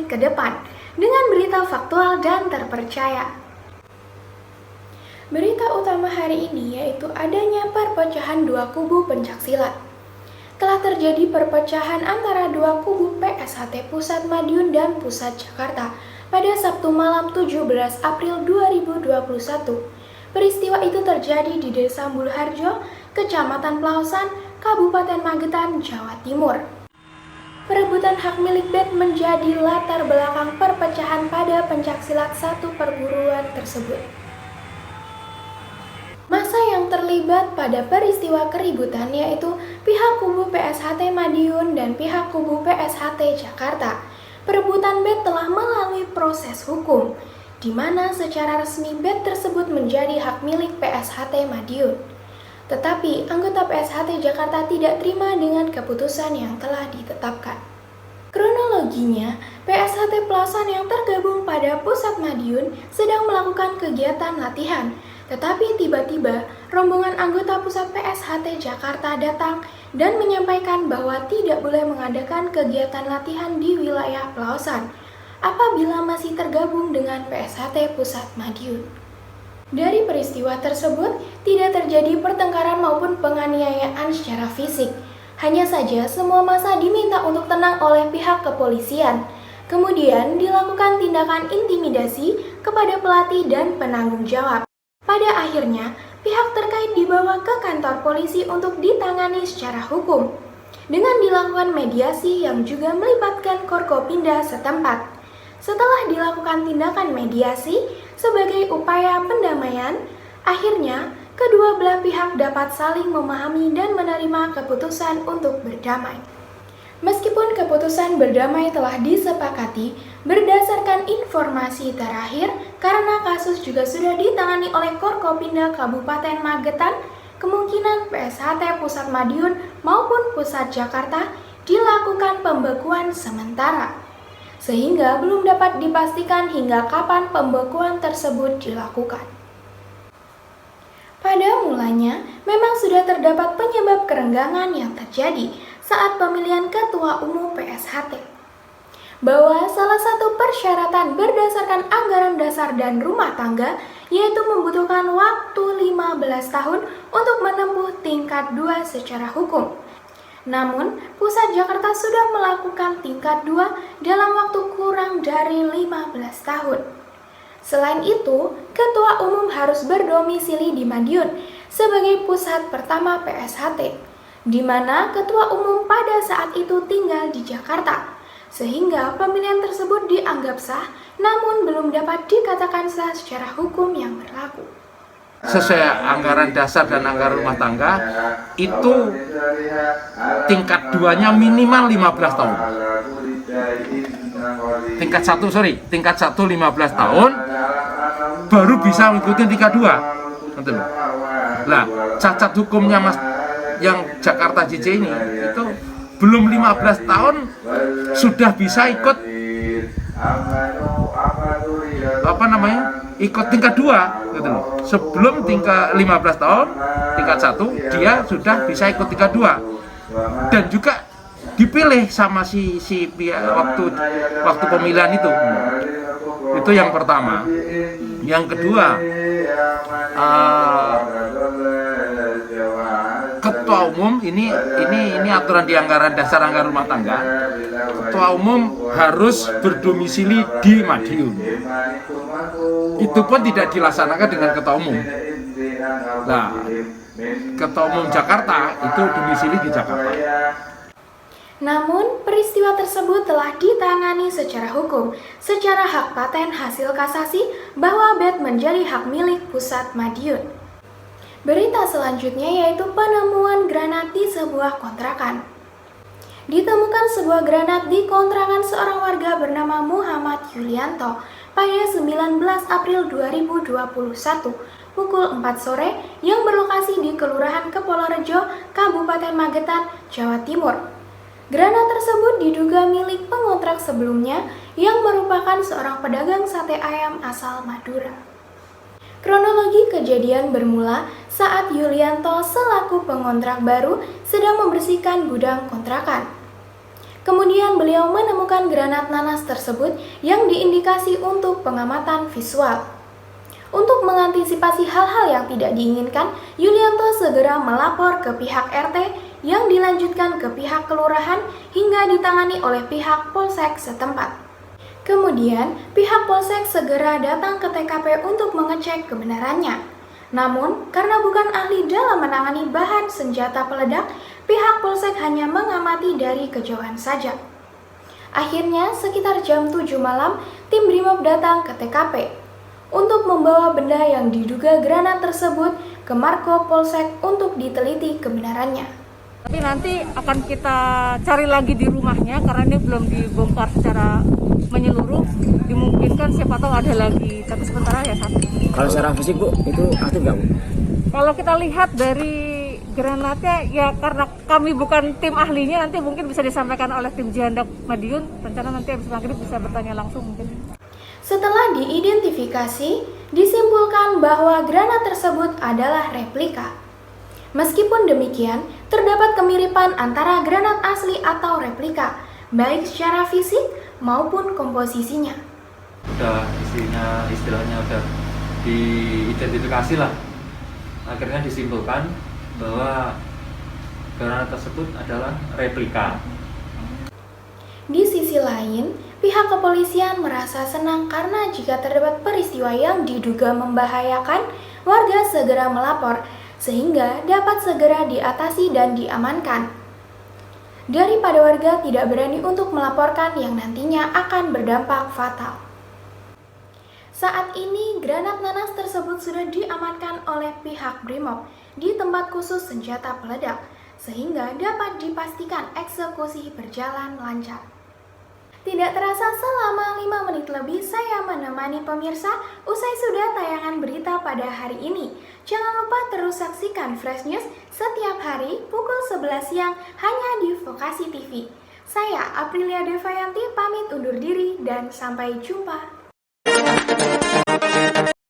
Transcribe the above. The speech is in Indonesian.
menit ke depan dengan berita faktual dan terpercaya. Berita utama hari ini yaitu adanya perpecahan dua kubu pencaksilat. Telah terjadi perpecahan antara dua kubu PSHT Pusat Madiun dan Pusat Jakarta pada Sabtu malam 17 April 2021. Peristiwa itu terjadi di Desa Buluharjo, Kecamatan Pelausan, Kabupaten Magetan, Jawa Timur. Perebutan hak milik BET menjadi latar belakang perpecahan pada pencaksilat satu perguruan tersebut. Masa yang terlibat pada peristiwa keributan yaitu pihak kubu PSHT Madiun dan pihak kubu PSHT Jakarta. Perebutan BET telah melalui proses hukum, di mana secara resmi BET tersebut menjadi hak milik PSHT Madiun. Tetapi anggota PSHT Jakarta tidak terima dengan keputusan yang telah ditetapkan. Kronologinya, PSHT Pelausan yang tergabung pada Pusat Madiun sedang melakukan kegiatan latihan. Tetapi tiba-tiba, rombongan anggota pusat PSHT Jakarta datang dan menyampaikan bahwa tidak boleh mengadakan kegiatan latihan di wilayah Pelausan apabila masih tergabung dengan PSHT Pusat Madiun. Dari peristiwa tersebut, tidak terjadi pertengkaran maupun penganiayaan secara fisik. Hanya saja semua massa diminta untuk tenang oleh pihak kepolisian. Kemudian dilakukan tindakan intimidasi kepada pelatih dan penanggung jawab. Pada akhirnya, pihak terkait dibawa ke kantor polisi untuk ditangani secara hukum, dengan dilakukan mediasi yang juga melibatkan Forkopimda setempat. Setelah dilakukan tindakan mediasi sebagai upaya pendamaian, akhirnya kedua belah pihak dapat saling memahami dan menerima keputusan untuk berdamai. Meskipun keputusan berdamai telah disepakati berdasarkan informasi terakhir, karena kasus juga sudah ditangani oleh Forkopimda Kabupaten Magetan, kemungkinan PSHT Pusat Madiun maupun Pusat Jakarta dilakukan pembekuan sementara, sehingga belum dapat dipastikan hingga kapan pembekuan tersebut dilakukan. Pada mulanya, memang sudah terdapat penyebab kerenggangan yang terjadi saat pemilihan Ketua Umum PSHT, bahwa salah satu persyaratan berdasarkan anggaran dasar dan rumah tangga yaitu membutuhkan waktu 15 tahun untuk menempuh tingkat 2 secara hukum. Namun, Pusat Jakarta sudah melakukan tingkat 2 dalam waktu kurang dari 15 tahun. Selain itu, Ketua Umum harus berdomisili di Madiun sebagai pusat pertama PSHT, di mana Ketua Umum pada saat itu tinggal di Jakarta, sehingga pemilihan tersebut dianggap sah, namun belum dapat dikatakan sah secara hukum yang berlaku. Sesuai anggaran dasar dan anggaran rumah tangga, itu tingkat 2-nya minimal 15 tahun. Tingkat 1 15 tahun, baru bisa mengikuti tingkat 2. Betul. Nah, cacat hukumnya Mas yang Jakarta JJ ini itu belum 15 tahun sudah bisa ikut ikut tingkat 2 gitu loh. Sebelum tingkat 15 tahun tingkat 1 dia sudah bisa ikut tingkat 2 dan juga dipilih sama si pihak waktu pemilihan itu yang pertama. Yang kedua, Ketua Umum ini aturan di anggaran dasar anggaran rumah tangga. Ketua Umum harus berdomisili di Madiun. Itu pun tidak dilaksanakan dengan Ketua Umum. Nah, Ketua Umum Jakarta itu domisili di Jakarta. Namun, peristiwa tersebut telah ditangani secara hukum, secara hak paten hasil kasasi bahwa BET menjadi hak milik Pusat Madiun. Berita selanjutnya yaitu penemuan granat di sebuah kontrakan. Ditemukan sebuah granat di kontrakan seorang warga bernama Muhammad Yulianto pada 19 April 2021 pukul 4 sore yang berlokasi di Kelurahan Kepolorejo, Kabupaten Magetan, Jawa Timur. Granat tersebut diduga milik pengontrak sebelumnya yang merupakan seorang pedagang sate ayam asal Madura. Kronologi kejadian bermula saat Yulianto selaku pengontrak baru sedang membersihkan gudang kontrakan. Kemudian beliau menemukan granat nanas tersebut yang diindikasi untuk pengamatan visual. Untuk mengantisipasi hal-hal yang tidak diinginkan, Yulianto segera melapor ke pihak RT yang dilanjutkan ke pihak kelurahan hingga ditangani oleh pihak polsek setempat. Kemudian, pihak polsek segera datang ke TKP untuk mengecek kebenarannya. Namun, karena bukan ahli dalam menangani bahan senjata peledak, pihak polsek hanya mengamati dari kejauhan saja. Akhirnya, sekitar jam 7 malam, tim Brimob datang ke TKP untuk membawa benda yang diduga granat tersebut ke Marko Polsek untuk diteliti kebenarannya. Tapi nanti akan kita cari lagi di rumahnya karena ini belum dibongkar secara menyeluruh. Dimungkinkan siapa tahu ada lagi, tapi sementara ya satu. Kalau secara fisik Bu, itu aktif nggak Bu? Kalau kita lihat dari granatnya ya karena kami bukan tim ahlinya, nanti mungkin bisa disampaikan oleh tim Jihandak Madiun. Rencana nanti habis maghrib bisa bertanya langsung mungkin. Setelah diidentifikasi, disimpulkan bahwa granat tersebut adalah replika. Meskipun demikian, terdapat kemiripan antara granat asli atau replika, baik secara fisik maupun komposisinya. Istilahnya udah diidentifikasi lah. Akhirnya disimpulkan bahwa granat tersebut adalah replika. Di sisi lain, pihak kepolisian merasa senang karena jika terdapat peristiwa yang diduga membahayakan, warga segera melapor sehingga dapat segera diatasi dan diamankan. Daripada warga tidak berani untuk melaporkan yang nantinya akan berdampak fatal. Saat ini, granat nanas tersebut sudah diamankan oleh pihak Brimob di tempat khusus senjata peledak, sehingga dapat dipastikan eksekusi berjalan lancar. Tidak terasa selama 5 menit lebih saya menemani pemirsa usai sudah tayangan berita pada hari ini. Jangan lupa terus saksikan Fresh News setiap hari pukul 11 siang hanya di Vokasi TV. Saya Aprilia Devayanti pamit undur diri dan sampai jumpa.